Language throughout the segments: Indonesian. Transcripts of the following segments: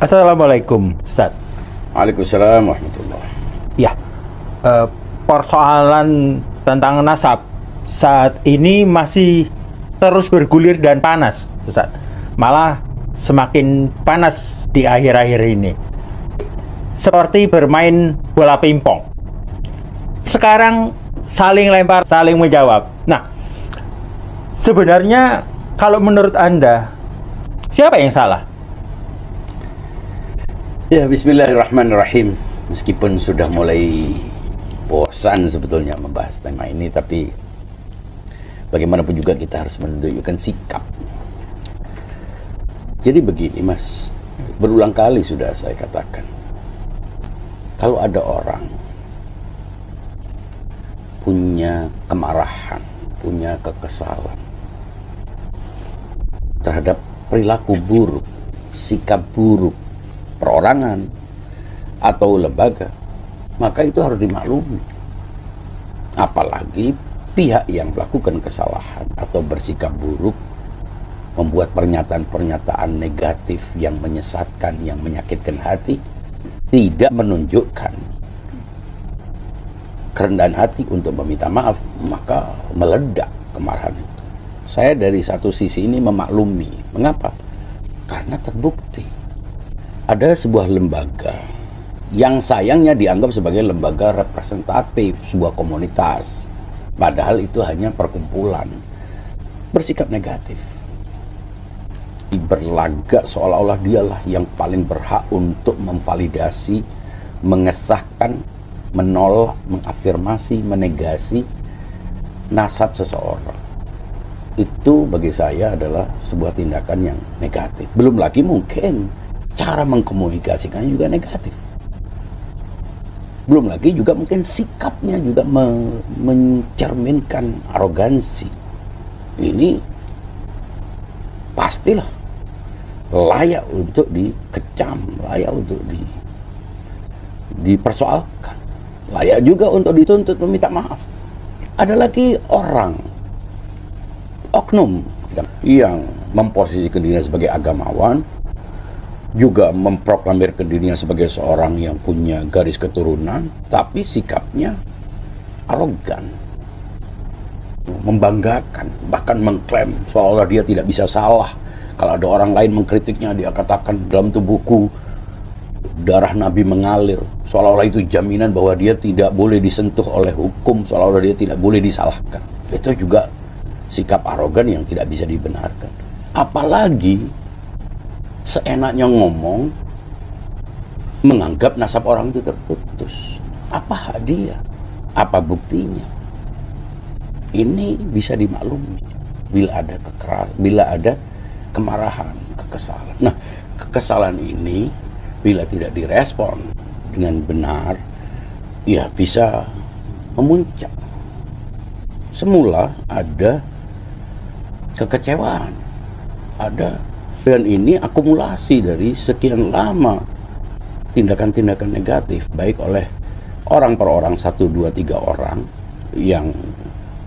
Assalamualaikum, Ustaz. Waalaikumsalam warahmatullahi. Ya, persoalan tentang nasab saat ini masih terus bergulir dan panas, Ustaz. Malah semakin panas di akhir-akhir ini. Seperti bermain bola pingpong. Sekarang saling lempar, saling menjawab. Nah, sebenarnya kalau menurut Anda, siapa yang salah? Ya, bismillahirrahmanirrahim. Meskipun sudah mulai bosan sebetulnya membahas tema ini, tapi bagaimanapun juga kita harus menunjukkan sikap. Jadi begini, Mas, berulang kali sudah saya katakan, kalau ada orang punya kemarahan, punya kekesalan terhadap perilaku buruk, sikap buruk, perorangan atau lembaga, maka itu harus dimaklumi. Apalagi pihak yang melakukan kesalahan atau bersikap buruk, membuat pernyataan-pernyataan negatif yang menyesatkan, yang menyakitkan hati, tidak menunjukkan kerendahan hati untuk meminta maaf, maka meledak kemarahan itu. Saya dari satu sisi ini memaklumi. Mengapa? Karena terbukti ada sebuah lembaga yang sayangnya dianggap sebagai lembaga representatif sebuah komunitas, padahal itu hanya perkumpulan, bersikap negatif, berlagak seolah-olah dialah yang paling berhak untuk memvalidasi, mengesahkan, menolak, mengafirmasi, menegasi nasab seseorang. Itu bagi saya adalah sebuah tindakan yang negatif. Belum lagi mungkin cara mengkomunikasikan juga negatif. Belum lagi juga mungkin sikapnya juga mencerminkan arogansi. Ini pastilah layak untuk dikecam, layak untuk dipersoalkan, layak juga untuk dituntut meminta maaf. Ada lagi orang, oknum yang memposisikan dirinya sebagai agamawan, juga memproklamirkan dirinya sebagai seorang yang punya garis keturunan, tapi sikapnya arogan, membanggakan, bahkan mengklaim seolah dia tidak bisa salah. Kalau ada orang lain mengkritiknya, dia katakan dalam tubuhku darah Nabi mengalir, seolah-olah itu jaminan bahwa dia tidak boleh disentuh oleh hukum, seolah-olah dia tidak boleh disalahkan. Itu juga sikap arogan yang tidak bisa dibenarkan. Apalagi seenaknya ngomong, menganggap nasab orang itu terputus. Apa hak dia? Apa buktinya? Ini bisa dimaklumi bila ada kemarahan, kekesalan. Nah, kekesalan ini bila tidak direspon dengan benar, ya bisa memuncak. Semula ada kekecewaan, dan ini akumulasi dari sekian lama tindakan-tindakan negatif, baik oleh orang per orang, 1, 2, 3 orang yang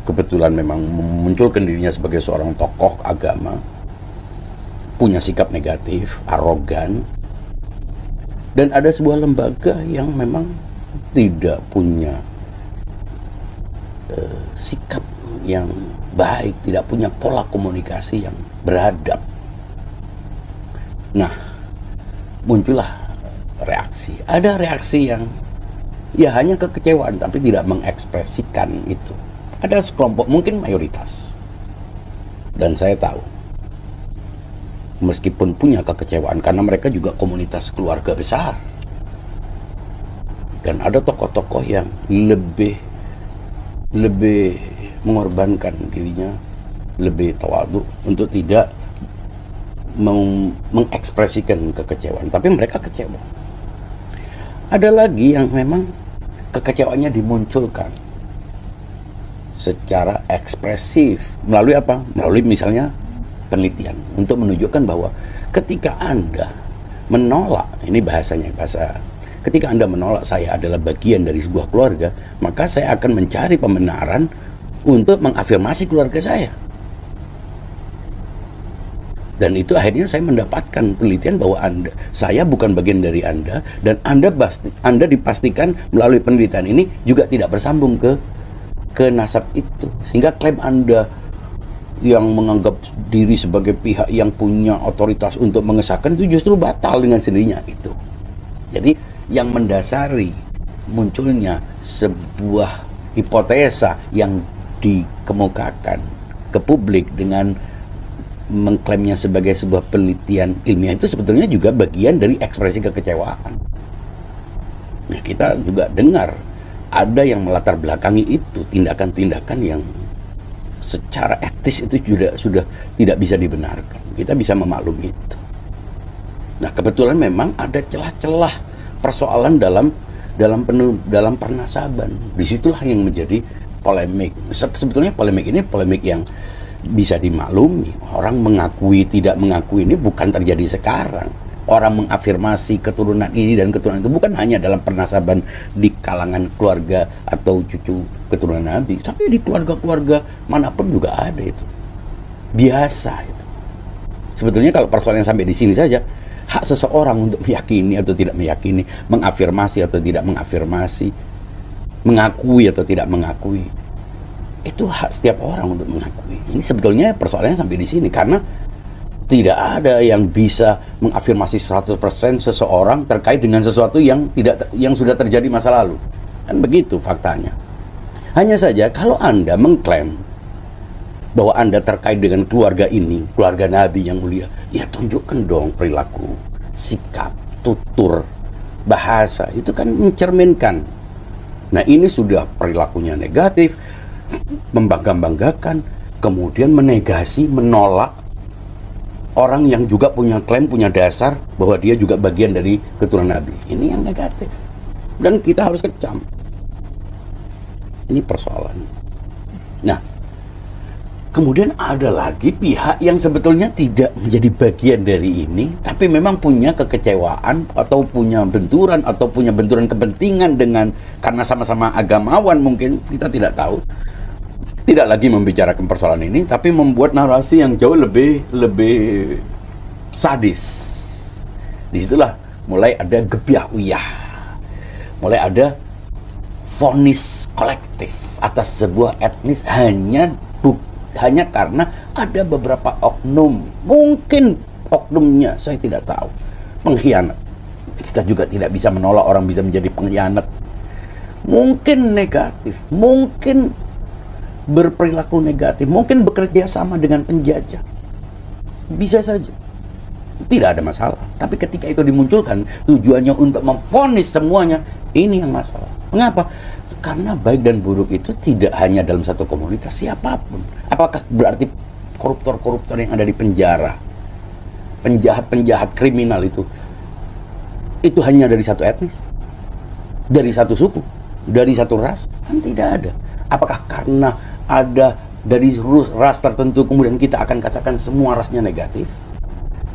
kebetulan memang memunculkan dirinya sebagai seorang tokoh agama, punya sikap negatif, arogan, dan ada sebuah lembaga yang memang tidak punya sikap yang baik, tidak punya pola komunikasi yang beradab. Nah, muncullah reaksi. Ada reaksi yang ya hanya kekecewaan tapi tidak mengekspresikan itu. Ada sekelompok, mungkin mayoritas. Dan saya tahu, meskipun punya kekecewaan, karena mereka juga komunitas keluarga besar. Dan ada tokoh-tokoh yang lebih mengorbankan dirinya, lebih tawadhu untuk tidak mengekspresikan kekecewaan, tapi mereka kecewa. Ada lagi yang memang kekecewaannya dimunculkan secara ekspresif melalui apa? Melalui misalnya penelitian untuk menunjukkan bahwa ketika Anda menolak, ini bahasanya ketika Anda menolak saya adalah bagian dari sebuah keluarga, maka saya akan mencari pembenaran untuk mengafirmasi keluarga saya. Dan itu akhirnya saya mendapatkan penelitian bahwa saya bukan bagian dari Anda, dan Anda dipastikan melalui penelitian ini juga tidak bersambung ke nasab itu. Sehingga klaim Anda yang menganggap diri sebagai pihak yang punya otoritas untuk mengesahkan itu justru batal dengan sendirinya itu. Jadi yang mendasari munculnya sebuah hipotesa yang dikemukakan ke publik dengan mengklaimnya sebagai sebuah penelitian ilmiah itu sebetulnya juga bagian dari ekspresi kekecewaan. Nah, kita juga dengar ada yang melatar belakangi itu tindakan-tindakan yang secara etis itu sudah tidak bisa dibenarkan. Kita bisa memaklumi itu. Nah, kebetulan memang ada celah-celah persoalan dalam pernasaban. Disitulah yang menjadi polemik. Sebetulnya polemik ini polemik yang bisa dimaklumi. Orang mengakui tidak mengakui ini bukan terjadi sekarang. Orang mengafirmasi keturunan ini dan keturunan itu bukan hanya dalam pernasaban di kalangan keluarga atau cucu keturunan Nabi, tapi di keluarga-keluarga manapun juga ada itu. Biasa itu. Sebetulnya kalau persoalannya sampai di sini saja, hak seseorang untuk meyakini atau tidak meyakini, mengafirmasi atau tidak mengafirmasi, mengakui atau tidak mengakui, itu hak setiap orang untuk mengakui. Ini sebetulnya persoalannya sampai di sini karena tidak ada yang bisa mengafirmasi 100% seseorang terkait dengan sesuatu yang sudah terjadi masa lalu. Kan begitu faktanya. Hanya saja kalau Anda mengklaim bahwa Anda terkait dengan keluarga ini, keluarga Nabi yang mulia, ya tunjukkan dong perilaku, sikap, tutur, bahasa. Itu kan mencerminkan. Nah, ini sudah perilakunya negatif, membangga-banggakan, kemudian menegasi, menolak orang yang juga punya klaim, punya dasar bahwa dia juga bagian dari keturunan Nabi. Ini yang negatif. Dan kita harus kecam. Ini persoalan. Nah, kemudian ada lagi pihak yang sebetulnya tidak menjadi bagian dari ini, tapi memang punya kekecewaan atau punya benturan kepentingan karena sama-sama agamawan mungkin, kita tidak tahu. Tidak lagi membicarakan persoalan ini, tapi membuat narasi yang jauh lebih sadis. Disitulah mulai ada gebiah-uyah, mulai ada vonis kolektif atas sebuah etnis hanya karena ada beberapa oknum, mungkin oknumnya saya tidak tahu, pengkhianat. Kita juga tidak bisa menolak orang bisa menjadi pengkhianat. Mungkin negatif, mungkin berperilaku negatif, mungkin bekerja sama dengan penjajah. Bisa saja. Tidak ada masalah. Tapi ketika itu dimunculkan, tujuannya untuk memvonis semuanya, ini yang masalah. Mengapa? Karena baik dan buruk itu tidak hanya dalam satu komunitas, siapapun. Apakah berarti koruptor-koruptor yang ada di penjara, penjahat-penjahat kriminal itu hanya dari satu etnis? Dari satu suku? Dari satu ras? Kan tidak ada. Apakah karena ada dari ras tertentu kemudian kita akan katakan semua rasnya negatif?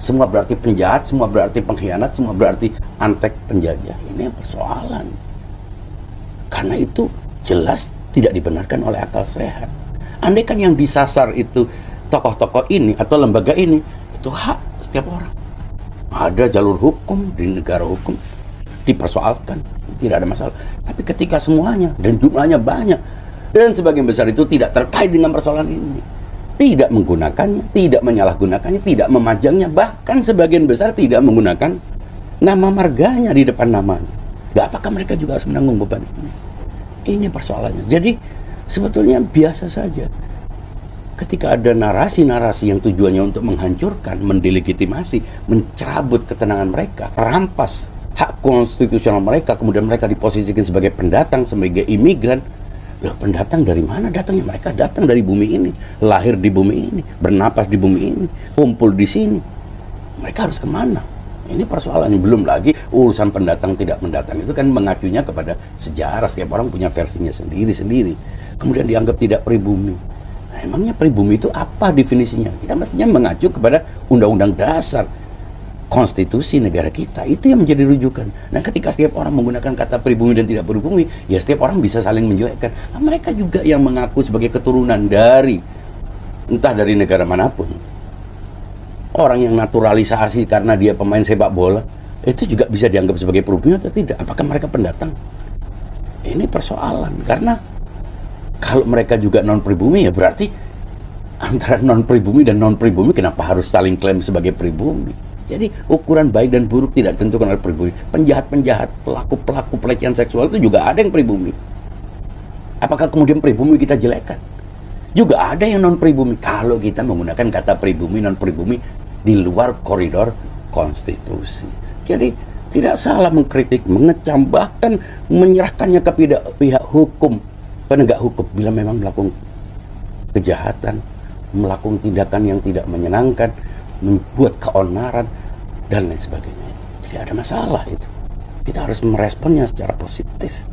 Semua berarti penjahat, semua berarti pengkhianat, semua berarti antek penjajah. Ini persoalan. Karena itu jelas tidak dibenarkan oleh akal sehat. Andai kan yang disasar itu tokoh-tokoh ini atau lembaga ini, itu hak setiap orang. Ada jalur hukum di negara hukum, dipersoalkan, tidak ada masalah. Tapi ketika semuanya dan jumlahnya banyak, dan sebagian besar itu tidak terkait dengan persoalan ini, tidak menggunakannya, tidak menyalahgunakannya, tidak memajangnya, bahkan sebagian besar tidak menggunakan nama marganya di depan namanya. Apakah mereka juga harus menanggung beban ini? Ini persoalannya. Jadi sebetulnya biasa saja. Ketika ada narasi-narasi yang tujuannya untuk menghancurkan, mendelegitimasi, mencerabut ketenangan mereka, rampas hak konstitusional mereka, kemudian mereka diposisikan sebagai pendatang, sebagai imigran. Loh, pendatang dari mana datangnya? Mereka datang dari bumi ini, lahir di bumi ini, bernapas di bumi ini, kumpul di sini. Mereka harus kemana? Ini persoalannya. Belum lagi urusan pendatang tidak pendatang itu kan mengacunya kepada sejarah. Setiap orang punya versinya sendiri-sendiri. Kemudian dianggap tidak pribumi. Nah, emangnya pribumi itu apa definisinya? Kita mestinya mengacu kepada Undang-Undang Dasar, konstitusi negara kita. Itu yang menjadi rujukan. Nah, ketika setiap orang menggunakan kata pribumi dan tidak pribumi, ya setiap orang bisa saling menjelekkan. Nah, mereka juga yang mengaku sebagai keturunan dari entah dari negara manapun. Orang yang naturalisasi karena dia pemain sepak bola, itu juga bisa dianggap sebagai pribumi atau tidak? Apakah mereka pendatang? Ini persoalan, karena kalau mereka juga non-pribumi, ya berarti antara non-pribumi dan non-pribumi kenapa harus saling klaim sebagai pribumi? Jadi ukuran baik dan buruk tidak ditentukan oleh pribumi. Penjahat-penjahat, pelaku-pelaku pelecehan seksual itu juga ada yang pribumi. Apakah kemudian pribumi kita jelekkan? Juga ada yang non-pribumi. Kalau kita menggunakan kata pribumi, non-pribumi di luar koridor konstitusi. Jadi tidak salah mengkritik, mengecam, bahkan menyerahkannya ke pihak hukum, penegak hukum bila memang melakukan kejahatan, melakukan tindakan yang tidak menyenangkan, membuat keonaran dan lain sebagainya. Tidak ada masalah itu. Kita harus meresponnya secara positif.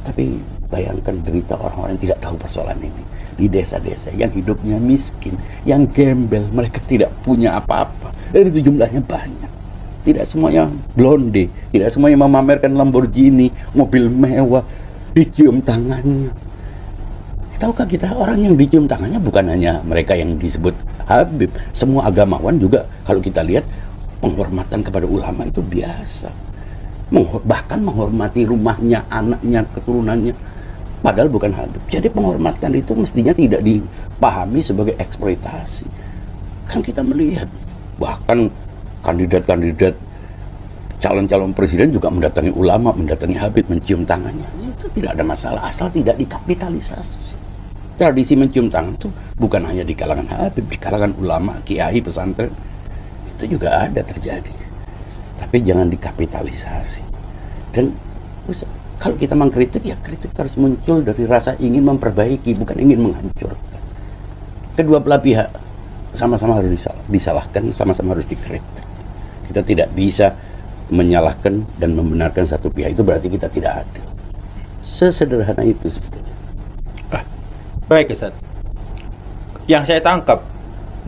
Tapi bayangkan derita orang-orang yang tidak tahu persoalan ini di desa-desa yang hidupnya miskin, yang gembel, mereka tidak punya apa-apa, dan itu jumlahnya banyak. Tidak semuanya blonde, tidak semuanya memamerkan Lamborghini, mobil mewah, dicium tangannya. Tahukah kita orang yang dicium tangannya bukan hanya mereka yang disebut Habib, semua agamawan juga kalau kita lihat penghormatan kepada ulama itu biasa. Bahkan menghormati rumahnya, anaknya, keturunannya, padahal bukan Habib. Jadi penghormatan itu mestinya tidak dipahami sebagai eksploitasi. Kan kita melihat bahkan kandidat-kandidat calon-calon presiden juga mendatangi ulama, mendatangi Habib, mencium tangannya. Itu tidak ada masalah asal tidak dikapitalisasi. Tradisi mencium tangan itu bukan hanya di kalangan Habib, di kalangan ulama, kiai, pesantren itu juga ada terjadi. Tapi jangan dikapitalisasi. Dan kalau kita mengkritik, ya kritik harus muncul dari rasa ingin memperbaiki, bukan ingin menghancurkan. Kedua belah pihak sama-sama harus disalahkan, sama-sama harus dikritik. Kita tidak bisa menyalahkan dan membenarkan satu pihak, itu berarti kita tidak adil. Sesederhana itu sebetulnya. Baik Ustaz. Yang saya tangkap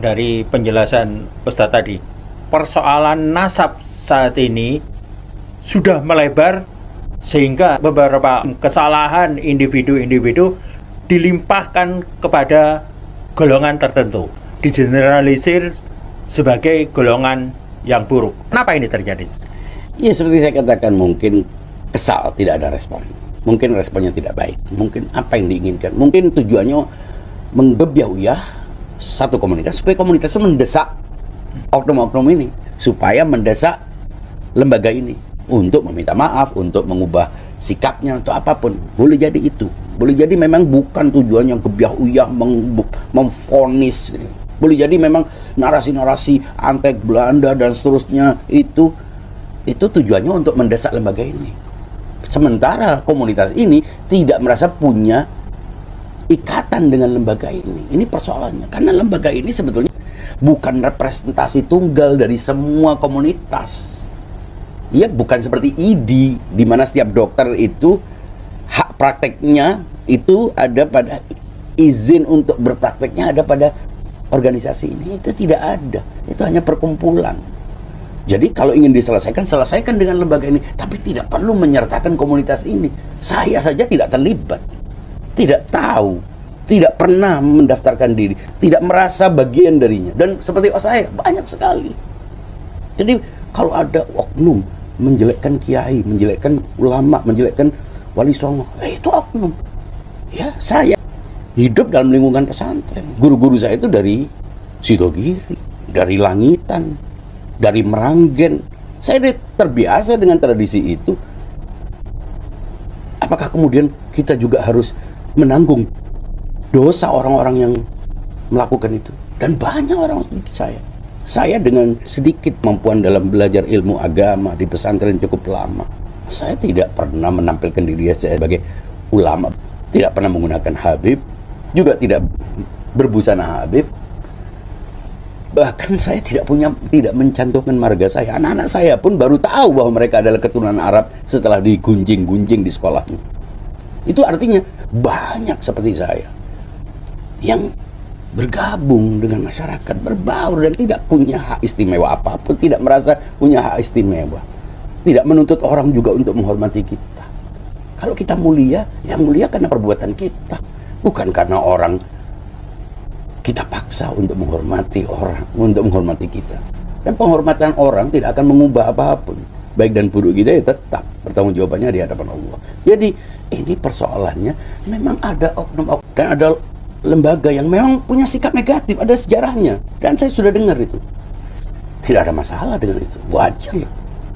dari penjelasan Ustaz tadi, persoalan nasab saat ini sudah melebar sehingga beberapa kesalahan individu-individu dilimpahkan kepada golongan tertentu, digeneralisir sebagai golongan yang buruk. Kenapa ini terjadi? Ya seperti saya katakan, mungkin kesal tidak ada respon, mungkin responnya tidak baik, mungkin apa yang diinginkan, mungkin tujuannya menggebyah satu komunitas supaya komunitas itu mendesak oknum-oknum ini, supaya mendesak lembaga ini untuk meminta maaf, untuk mengubah sikapnya atau apapun. Boleh jadi itu, boleh jadi memang bukan tujuannya gebyah-uyah memvonis. Boleh jadi memang narasi-narasi antek Belanda dan seterusnya itu tujuannya untuk mendesak lembaga ini. Sementara komunitas ini tidak merasa punya ikatan dengan lembaga ini. Ini persoalannya. Karena lembaga ini sebetulnya bukan representasi tunggal dari semua komunitas. Ya, bukan seperti ID di mana setiap dokter itu hak prakteknya itu ada pada izin untuk berprakteknya ada pada organisasi ini. Itu tidak ada. Itu hanya perkumpulan. Jadi kalau ingin diselesaikan, selesaikan dengan lembaga ini, tapi tidak perlu menyertakan komunitas ini. Saya saja tidak terlibat, tidak tahu, tidak pernah mendaftarkan diri, tidak merasa bagian darinya. Dan seperti saya, banyak sekali. Jadi kalau ada oknum menjelekkan kiai, menjelekkan ulama, menjelekkan wali songo, itu oknum. Ya, saya hidup dalam lingkungan pesantren. Guru-guru saya itu dari Sidogiri, dari Langitan, dari Meranggen. Saya terbiasa dengan tradisi itu. Apakah kemudian kita juga harus menanggung dosa orang-orang yang melakukan itu? Dan banyak orang seperti saya dengan sedikit kemampuan dalam belajar ilmu agama di pesantren cukup lama, saya tidak pernah menampilkan diri saya sebagai ulama, tidak pernah menggunakan Habib, juga tidak berbusana Habib. Bahkan saya tidak mencantumkan marga saya. Anak-anak saya pun baru tahu bahwa mereka adalah keturunan Arab setelah digunjing-gunjing di sekolahnya. Itu artinya banyak seperti saya yang bergabung dengan masyarakat, berbaur dan tidak punya hak istimewa apapun, tidak merasa punya hak istimewa, tidak menuntut orang juga untuk menghormati kita. Kalau kita mulia, ya mulia karena perbuatan kita, bukan karena orang kita paksa untuk menghormati orang, untuk menghormati kita. Dan penghormatan orang tidak akan mengubah apapun. Baik dan buruk kita ya tetap pertanggungjawabannya di hadapan Allah. Jadi ini persoalannya memang ada oknum dan ada lembaga yang memang punya sikap negatif, ada sejarahnya. Dan saya sudah dengar itu. Tidak ada masalah dengan itu. Wajar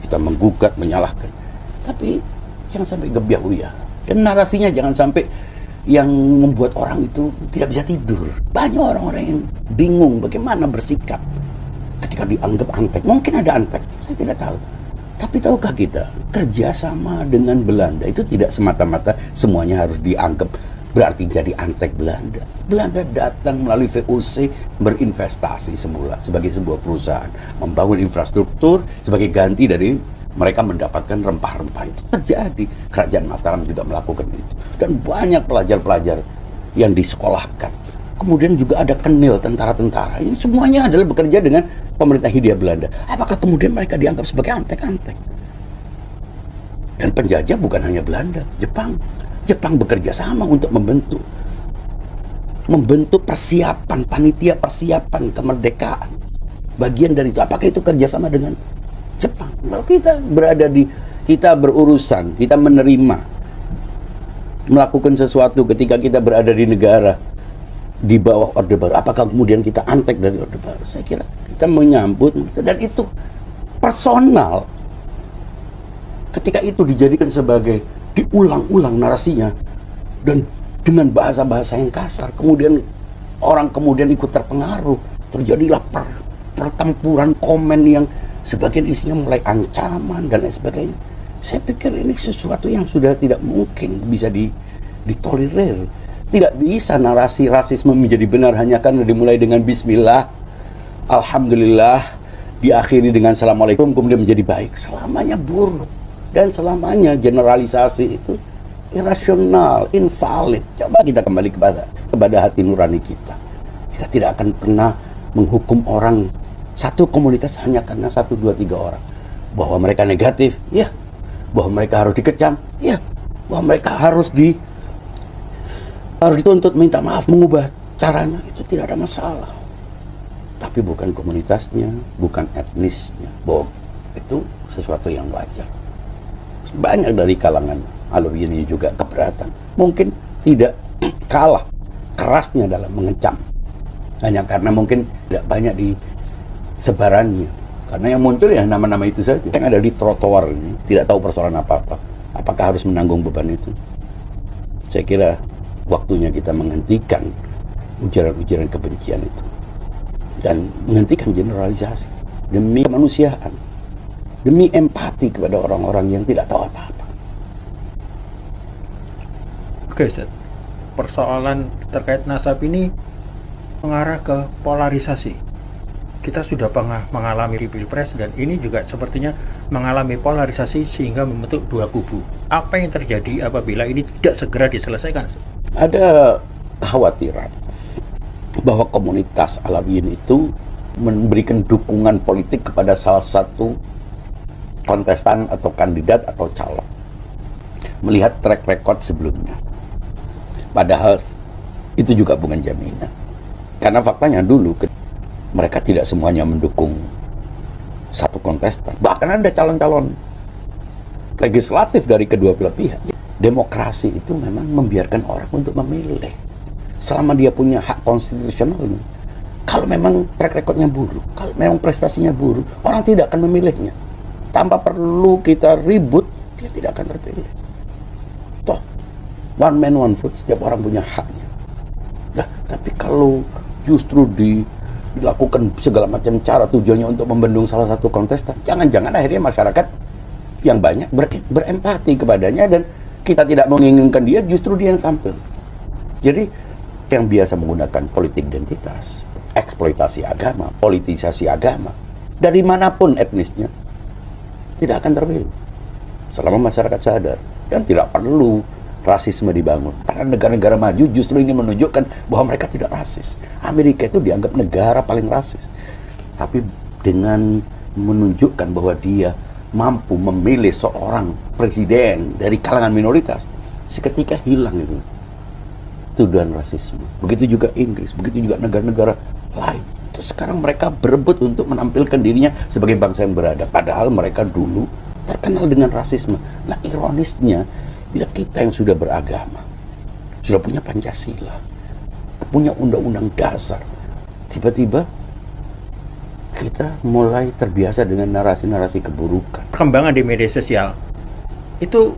kita menggugat, menyalahkan. Tapi jangan sampai gebiah-uyah. Dan narasinya jangan sampai yang membuat orang itu tidak bisa tidur. Banyak orang-orang yang bingung bagaimana bersikap ketika dianggap antek. Mungkin ada antek, saya tidak tahu. Tapi tahukah kita, kerjasama dengan Belanda itu tidak semata-mata semuanya harus dianggap berarti jadi antek Belanda. Belanda datang melalui VOC berinvestasi semula sebagai sebuah perusahaan, membangun infrastruktur sebagai ganti dari mereka mendapatkan rempah-rempah itu. Terjadi. Kerajaan Mataram juga melakukan itu. Dan banyak pelajar-pelajar yang disekolahkan. Kemudian juga ada Kenil, tentara-tentara. Ini semuanya adalah bekerja dengan pemerintah Hindia Belanda. Apakah kemudian mereka dianggap sebagai antek-antek? Dan penjajah bukan hanya Belanda, Jepang. Jepang bekerja sama untuk membentuk persiapan, panitia persiapan kemerdekaan. Bagian dari itu, apakah itu kerjasama dengan Jepang? Kalau kita berurusan, kita menerima, melakukan sesuatu ketika kita berada di negara di bawah Orde Baru, apakah kemudian kita antek dari Orde Baru? Saya kira kita menyambut, dan itu personal. Ketika itu dijadikan sebagai diulang-ulang narasinya dan dengan bahasa-bahasa yang kasar, kemudian orang kemudian ikut terpengaruh, terjadilah pertempuran komen yang sebagian isinya mulai ancaman dan lain sebagainya. Saya pikir ini sesuatu yang sudah tidak mungkin bisa ditolerir. Tidak bisa narasi rasisme menjadi benar hanya karena dimulai dengan bismillah, alhamdulillah, diakhiri dengan assalamualaikum, kemudian menjadi baik. Selamanya buruk. Dan selamanya generalisasi itu irasional, invalid. Coba kita kembali kepada hati nurani kita. Kita tidak akan pernah menghukum orang satu komunitas hanya karena 1, 2, 3 orang. Bahwa mereka negatif, ya. Bahwa mereka harus dikecam, ya. Bahwa mereka harus dituntut minta maaf, mengubah caranya, itu tidak ada masalah. Tapi bukan komunitasnya, bukan etnisnya. Bahwa itu sesuatu yang wajar. Banyak dari kalangan Alawiyyin ini juga keberatan. Mungkin tidak kalah kerasnya dalam mengecam. Hanya karena mungkin tidak banyak di sebarannya. Karena yang muncul ya nama-nama itu saja. Yang ada di trotoar ini tidak tahu persoalan apa-apa. Apakah harus menanggung beban itu? Saya kira waktunya kita menghentikan ujaran-ujaran kebencian itu. Dan menghentikan generalisasi. Demi kemanusiaan. Demi empati kepada orang-orang yang tidak tahu apa-apa. Oke, Ustaz. Persoalan terkait nasab ini mengarah ke polarisasi. Kita sudah pernah mengalami di Pilpres dan ini juga sepertinya mengalami polarisasi sehingga membentuk dua kubu. Apa yang terjadi apabila ini tidak segera diselesaikan? Ada kekhawatiran bahwa komunitas Alawiyyin itu memberikan dukungan politik kepada salah satu kontestan atau kandidat atau calon melihat track record sebelumnya. Padahal itu juga bukan jaminan. Karena faktanya dulu mereka tidak semuanya mendukung satu kontestan. Bahkan ada calon-calon legislatif dari kedua belah pihak. Demokrasi itu memang membiarkan orang untuk memilih selama dia punya hak konstitusionalnya. Kalau memang track recordnya buruk, kalau memang prestasinya buruk, orang tidak akan memilihnya. Tanpa perlu kita ribut, dia tidak akan terpilih. Toh, one man one vote, setiap orang punya haknya. Nah, tapi kalau justru dilakukan segala macam cara tujuannya untuk membendung salah satu kontestan, jangan-jangan akhirnya masyarakat yang banyak berempati kepadanya dan kita tidak menginginkan dia, justru dia yang tampil. Jadi, yang biasa menggunakan politik identitas, eksploitasi agama, politisasi agama, dari manapun etnisnya, tidak akan terpilih selama masyarakat sadar. Dan tidak perlu rasisme dibangun, karena negara-negara maju justru ingin menunjukkan bahwa mereka tidak rasis. Amerika itu dianggap negara paling rasis, tapi dengan menunjukkan bahwa dia mampu memilih seorang presiden dari kalangan minoritas, seketika hilang itu tuduhan rasisme. Begitu juga Inggris, begitu juga negara-negara lain. Terus sekarang mereka berebut untuk menampilkan dirinya sebagai bangsa yang beradab. Padahal mereka dulu terkenal dengan rasisme. Nah, ironisnya, bila kita yang sudah beragama, sudah punya Pancasila, punya undang-undang dasar, tiba-tiba kita mulai terbiasa dengan narasi-narasi keburukan. Perkembangan di media sosial itu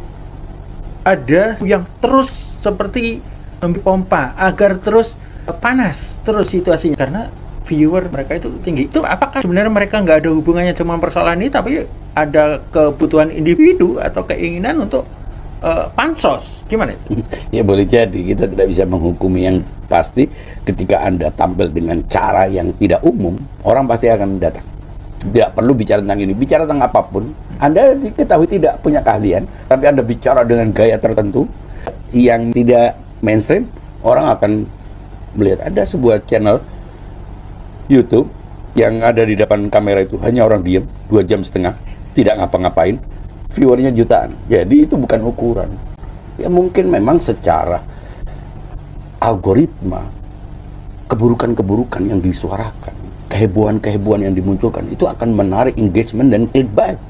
ada yang terus seperti pompa agar terus panas terus situasinya karena viewer mereka itu tinggi. Itu apakah sebenarnya mereka nggak ada hubungannya cuma persoalan ini, tapi ada kebutuhan individu atau keinginan untuk pansos? Gimana itu? Ya boleh jadi, kita tidak bisa menghukumi yang pasti. Ketika Anda tampil dengan cara yang tidak umum, orang pasti akan datang. Tidak perlu bicara tentang ini, bicara tentang apapun. Anda diketahui tidak punya keahlian, tapi Anda bicara dengan gaya tertentu yang tidak mainstream, orang akan melihat. Ada sebuah channel YouTube yang ada di depan kamera itu hanya orang diam 2,5 jam, tidak ngapa-ngapain, viewernya jutaan. Jadi itu bukan ukuran. Ya mungkin memang secara algoritma, keburukan-keburukan yang disuarakan, kehebohan-kehebohan yang dimunculkan, itu akan menarik engagement dan clickbait.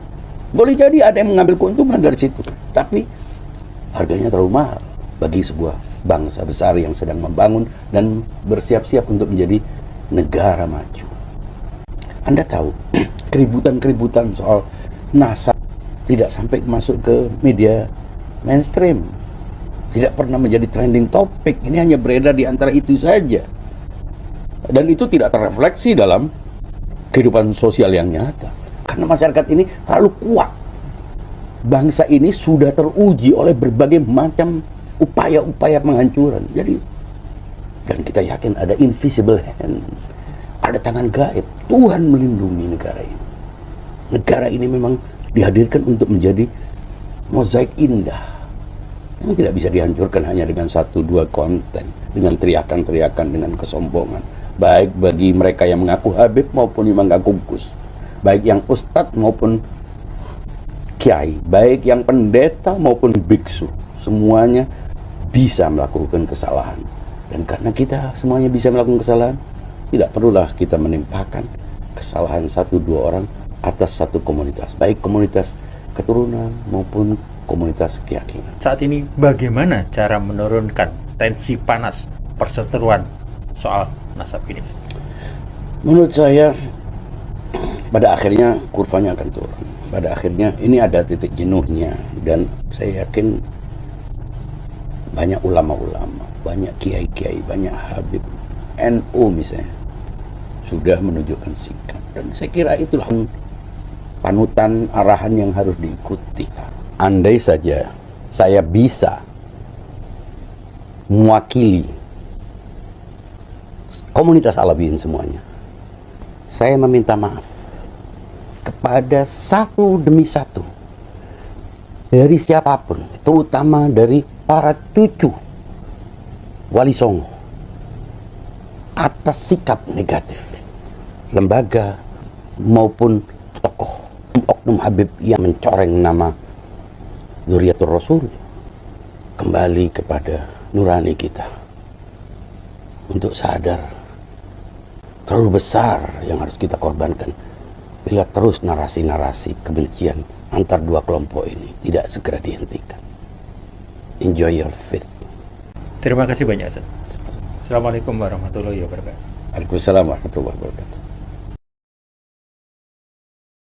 Boleh jadi ada yang mengambil keuntungan dari situ, tapi harganya terlalu mahal bagi sebuah bangsa besar yang sedang membangun dan bersiap-siap untuk menjadi negara maju. Anda tahu, keributan-keributan soal NASA tidak sampai masuk ke media mainstream, tidak pernah menjadi trending topik. Ini hanya beredar di antara itu saja, dan itu tidak terrefleksi dalam kehidupan sosial yang nyata. Karena masyarakat ini terlalu kuat. Bangsa ini sudah teruji oleh berbagai macam upaya-upaya penghancuran. Jadi, dan kita yakin ada invisible hand, ada tangan gaib. Tuhan melindungi negara ini. Negara ini memang dihadirkan untuk menjadi mozaik indah yang tidak bisa dihancurkan hanya dengan 1-2 konten, dengan teriakan-teriakan, dengan kesombongan. Baik bagi mereka yang mengaku Habib maupun yang mengaku Gus, baik yang ustadz maupun kiai, baik yang pendeta maupun biksu, semuanya bisa melakukan kesalahan. Dan karena kita semuanya bisa melakukan kesalahan, tidak perlulah kita menimpakan kesalahan 1-2 orang atas satu komunitas, baik komunitas keturunan maupun komunitas keyakinan. Saat ini bagaimana cara menurunkan tensi panas perseteruan soal nasab ini? Menurut saya, pada akhirnya kurvanya akan turun. Pada akhirnya ini ada titik jenuhnya, dan saya yakin banyak ulama-ulama, banyak kiai-kiai, banyak habib, NU misalnya, sudah menunjukkan sikap. Dan saya kira itulah panutan, arahan yang harus diikuti. Andai saja saya bisa mewakili komunitas Alawiyin semuanya, saya meminta maaf kepada satu demi satu dari siapapun, terutama dari para cucu Wali Songo, atas sikap negatif lembaga maupun tokoh oknum Habib yang mencoreng nama Dzurriyyatur Rasul. Kembali kepada nurani kita untuk sadar terlalu besar yang harus kita korbankan bila terus narasi-narasi kebencian antar dua kelompok ini tidak segera dihentikan. Enjoy your faith. Terima kasih banyak, Ustaz. Assalamualaikum warahmatullahi wabarakatuh. Waalaikumsalam warahmatullahi wabarakatuh.